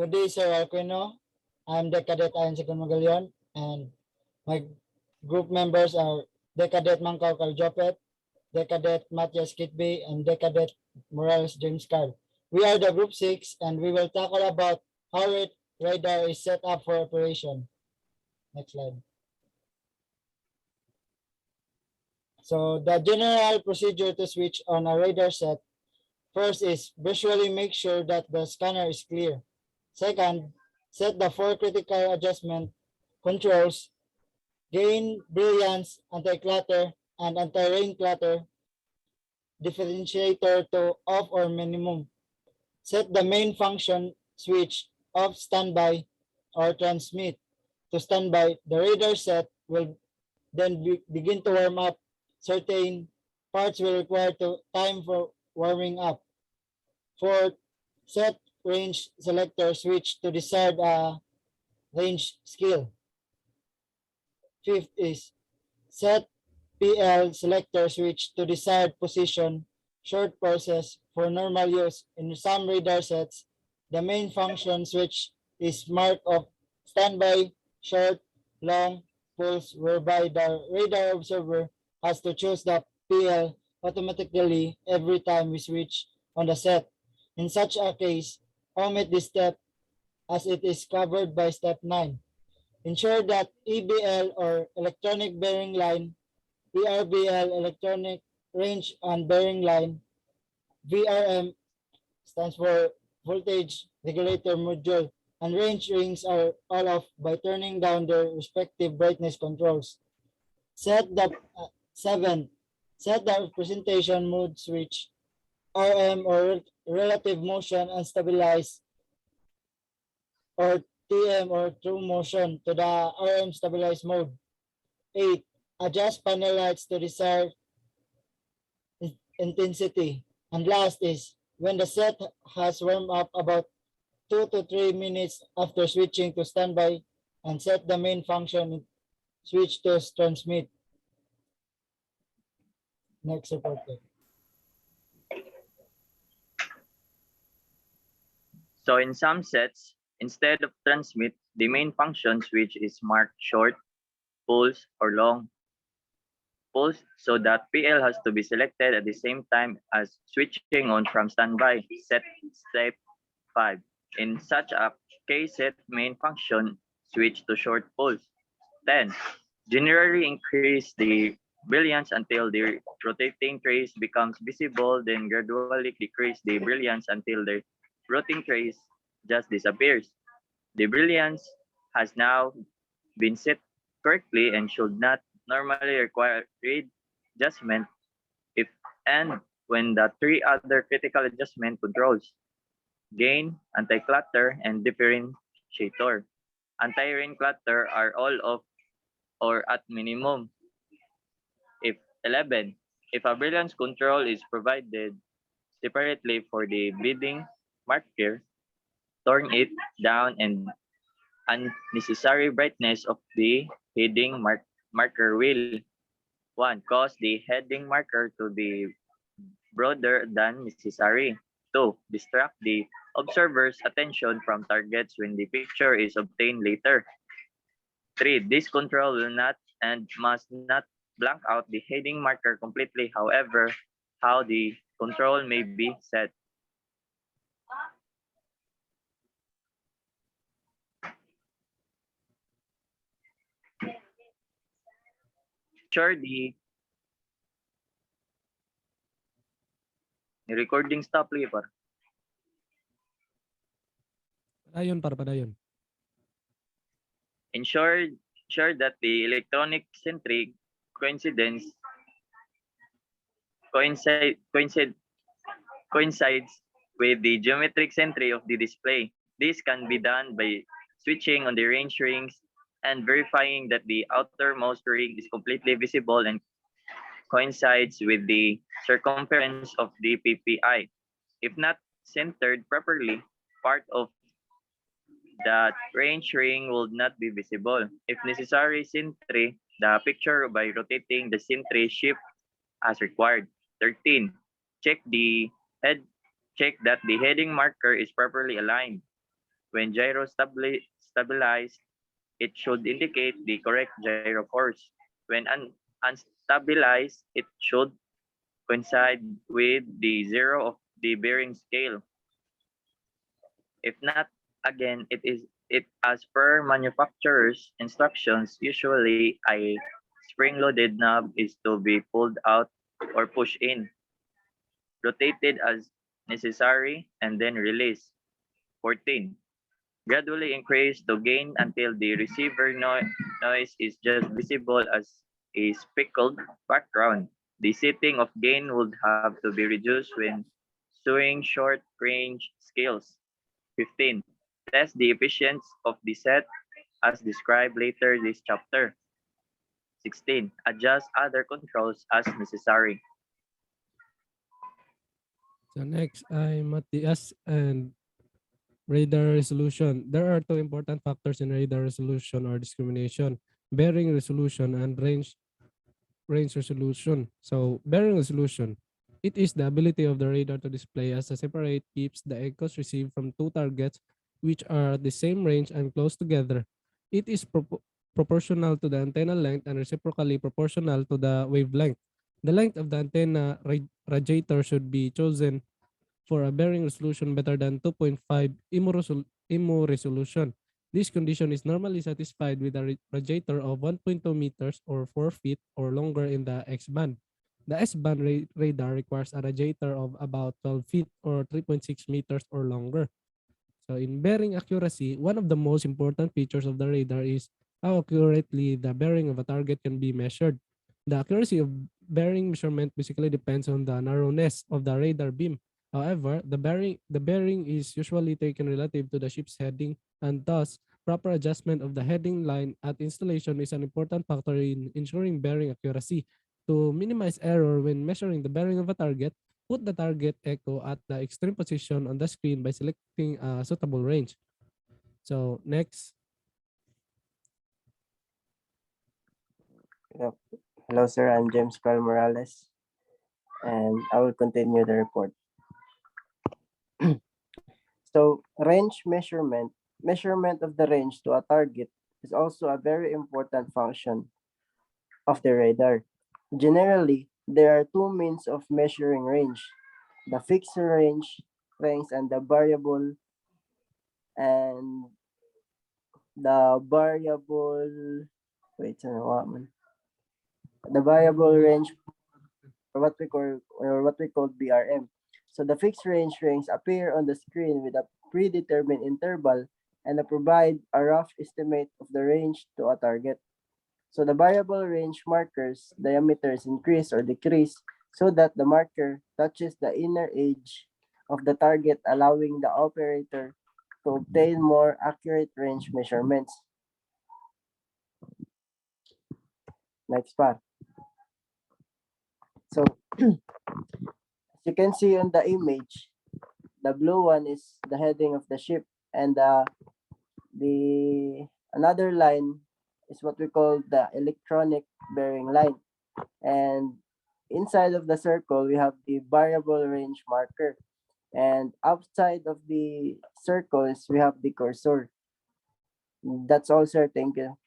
Good day, Sir Alquino. I'm the Cadet Ayon Second Magallanes, and my group members are the Cadet Mangkaw Caljopet, the Cadet Matias Kitby, and the Cadet Morales James Carl. We are the Group 6, and we will tackle about how radar is set up for operation. Next slide. So the general procedure to switch on a radar set, first is visually make sure that the scanner is clear. Second, set the 4 critical adjustment controls: gain, brilliance, anti-clutter, and anti-rain clutter differentiator to off or minimum. Set the main function switch off standby or transmit to standby. The radar set will then begin to warm up. Certain parts will require time for warming up. Fourth, set range selector switch to desired range skill. Fifth is set PL selector switch to desired position short pulses for normal use. In some radar sets, the main function switch is marked of standby, short, long, pulse, whereby the radar observer has to choose the PL automatically every time we switch on the set. In such a case, omit this step as it is covered by step 9. Ensure that EBL or electronic bearing line, ERBL electronic range and bearing line, VRM stands for voltage regulator module, and range rings are all off by turning down their respective brightness controls. Set the 7. Set the presentation mode switch RM or relative motion and stabilize, or TM or true motion, to the RM stabilized mode. 8. Adjust panel lights to desired intensity. And last is, when the set has warmed up about 2 to 3 minutes after switching to standby, and set the main function switch to transmit. Next reporter. So in some sets, instead of transmit, the main function switch is marked short, pulse, or long pulse, so that PL has to be selected at the same time as switching on from standby. Set step 5. In such a case, set main function switch to short pulse. 10. Generally increase the brilliance until the rotating trace becomes visible, then gradually decrease the brilliance until the rotating trace just disappears. The brilliance has now been set correctly and should not normally require read adjustment if and when the 3 other critical adjustment controls: gain, anti-clutter, and differentiator, anti-rain clutter, are all off or at minimum. If 11, if a brilliance control is provided separately for the bleeding marker, turn it down, and unnecessary brightness of the heading marker will: 1. Cause the heading marker to be broader than necessary. 2. Distract the observer's attention from targets when the picture is obtained later. 3. This control will not and must not blank out the heading marker completely. However, how the control may be set. Sure, the recording stop lagi par. Padayon. Ensure that the electronic centric coincides with the geometric centry of the display. This can be done by switching on the range rings and verifying that the outermost ring is completely visible and coincides with the circumference of the PPI. If not centered properly, part of that range ring will not be visible. If necessary, centre the picture by rotating the centre shift as required. 13. Check that the heading marker is properly aligned. When gyro stabilized, it should indicate the correct gyro course. When unstabilized, it should coincide with the zero of the bearing scale. If not, again, it as per manufacturer's instructions. Usually, a spring-loaded knob is to be pulled out or pushed in, rotated as necessary, and then released. 14. Gradually increase to gain until the receiver noise is just visible as a speckled background. The setting of gain would have to be reduced when doing short range scales. 15. Test the efficiency of the set as described later this chapter. 16. Adjust other controls as necessary. So next ay MTEC and radar resolution. There are two important factors in radar resolution or discrimination: bearing resolution and range resolution. So bearing resolution, it is the ability of the radar to display as a separate keeps the echoes received from two targets which are at the same range and close together. It is proportional to the antenna length and reciprocally proportional to the wavelength. The length of the antenna radiator should be chosen for a bearing resolution better than 2.5 IMU resolution. This condition is normally satisfied with a radiator of 1.2 meters or 4 feet or longer in the X-band. The S-band radar requires a radiator of about 12 feet or 3.6 meters or longer. So in bearing accuracy, one of the most important features of the radar is how accurately the bearing of a target can be measured. The accuracy of bearing measurement basically depends on the narrowness of the radar beam. However, the bearing is usually taken relative to the ship's heading, and thus proper adjustment of the heading line at installation is an important factor in ensuring bearing accuracy. To minimize error when measuring the bearing of a target, put the target echo at the extreme position on the screen by selecting a suitable range. So next, Yep. Hello, sir. I'm James Carl Morales, and I will continue the report. So, range measurement of the range to a target is also a very important function of the radar. Generally, there are two means of measuring range: the fixed range and and the variable. Wait, ano nga man? The variable range, or what we call BRM. So the fixed range rings appear on the screen with a predetermined interval and provide a rough estimate of the range to a target. So the variable range markers diameters increase or decrease so that the marker touches the inner edge of the target, allowing the operator to obtain more accurate range measurements. Next part. So as you can see on the image, the blue one is the heading of the ship, and the another line is what we call the electronic bearing line. And inside of the circle, we have the variable range marker. And outside of the circles, we have the cursor. That's all, sir. Thank you.